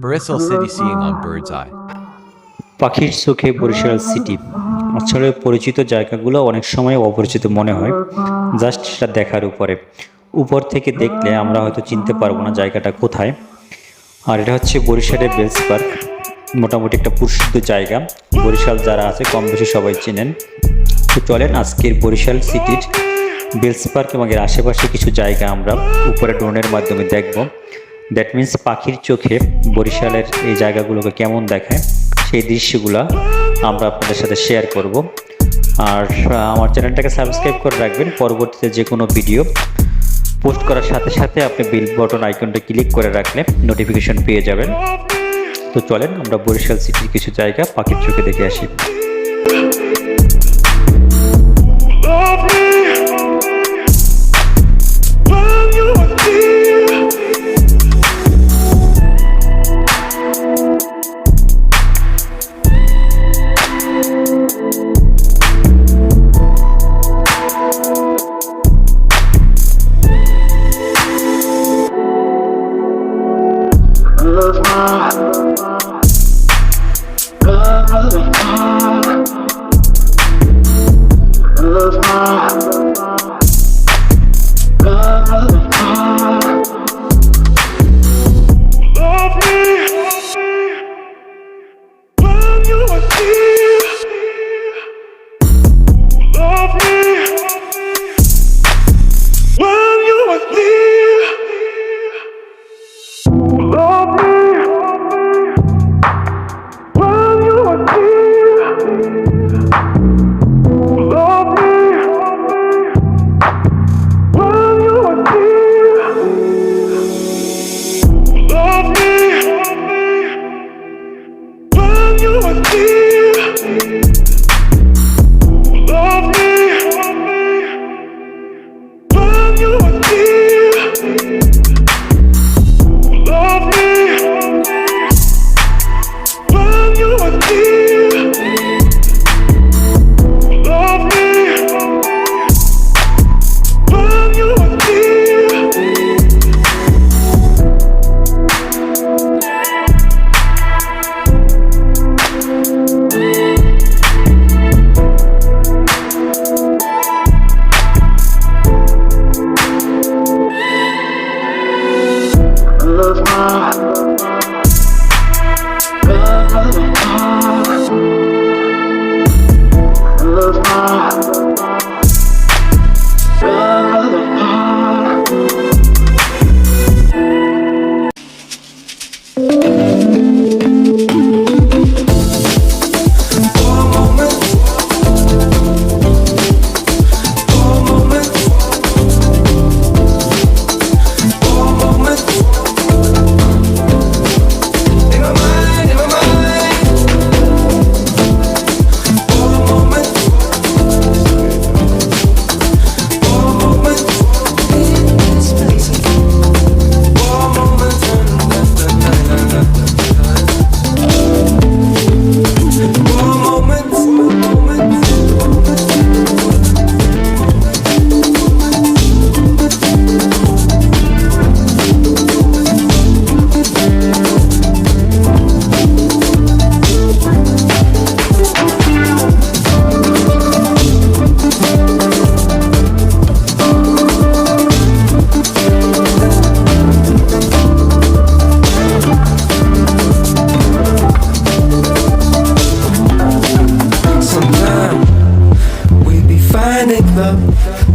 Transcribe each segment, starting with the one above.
Barisal city seeing on bird's eye. পাখির চোখে Barishal city. আসলে পরিচিত জায়গাগুলো অনেক সময় অপরিচিত মনে হয়, জাস্ট সেটা দেখার উপরে। উপর থেকে দেখলে আমরা হয়তো চিনতে পারবো না জায়গাটা কোথায়। আর এটা হচ্ছে বরিশালের বেলস পার্ক, মোটামুটি একটা প্রসিদ্ধ জায়গা। বরিশাল যারা আছে কম বেশি সবাই চেনেন। তো চলেন আজকের বরিশাল সিটির বেলস পার্ক এবং এর আশেপাশে কিছু জায়গা আমরা উপরে ড্রোনের মাধ্যমে দেখব। দ্যাট মিন্স পাখির চোখে বরিশালের এই জায়গাগুলোকে কেমন দেখায় সেই দৃশ্যগুলো আমরা আপনাদের সাথে শেয়ার করব। আর আমার চ্যানেলটাকে সাবস্ক্রাইব করে রাখবেন, পরবর্তীতে যে কোনো ভিডিও পোস্ট করার সাথে সাথে আপনি বেল বাটন আইকনটা ক্লিক করে রাখলে নোটিফিকেশন পেয়ে যাবেন। তো চলেন আমরা বরিশাল সিটির কিছু জায়গা পাখির চোখে দেখে আসি।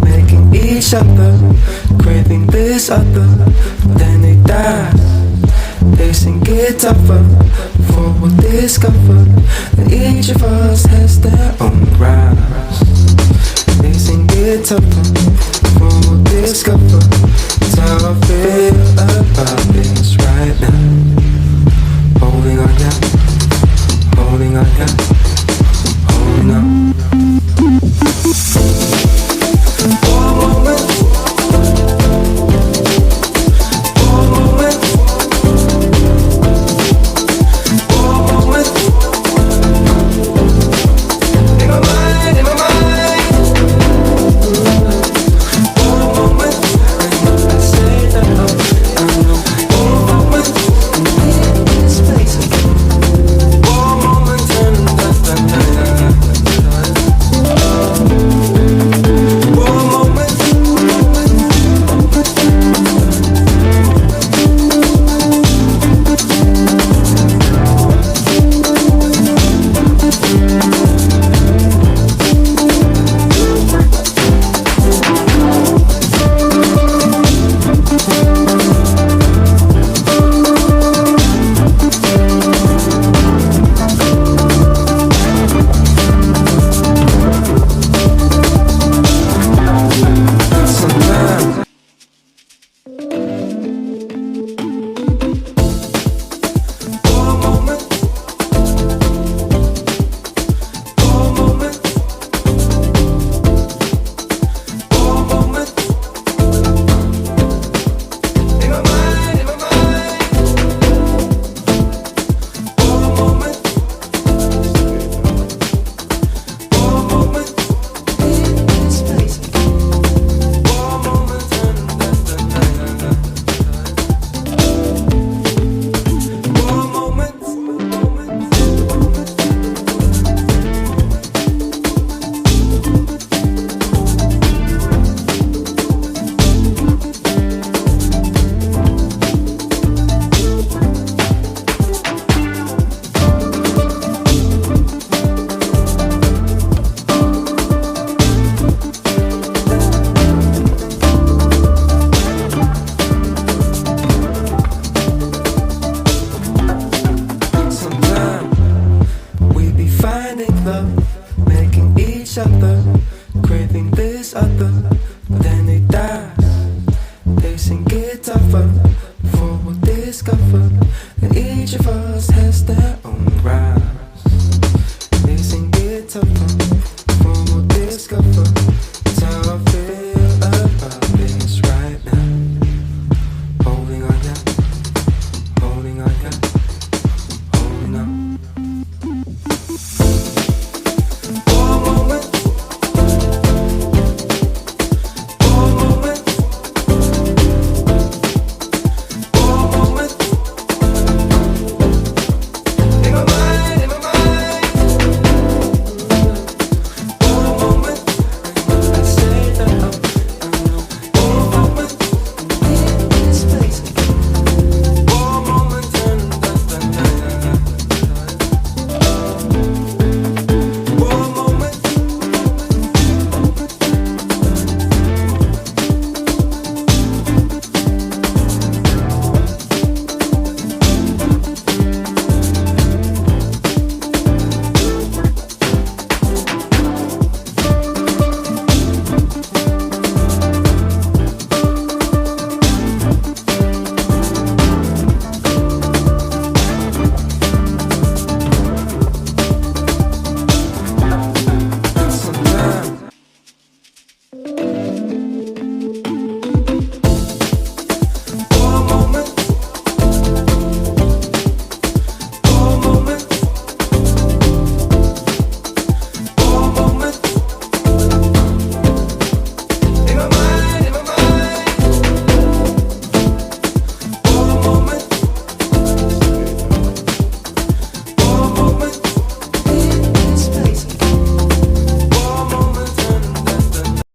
Making each other, craving this other, then they die. They sing it tougher, for we'll discover that each of us has their own rise. They sing it tougher, for we'll discover that's how I feel about this right now. Holding on, yeah, holding on, yeah, holding on. us has their own rhymes. They sing it tougher.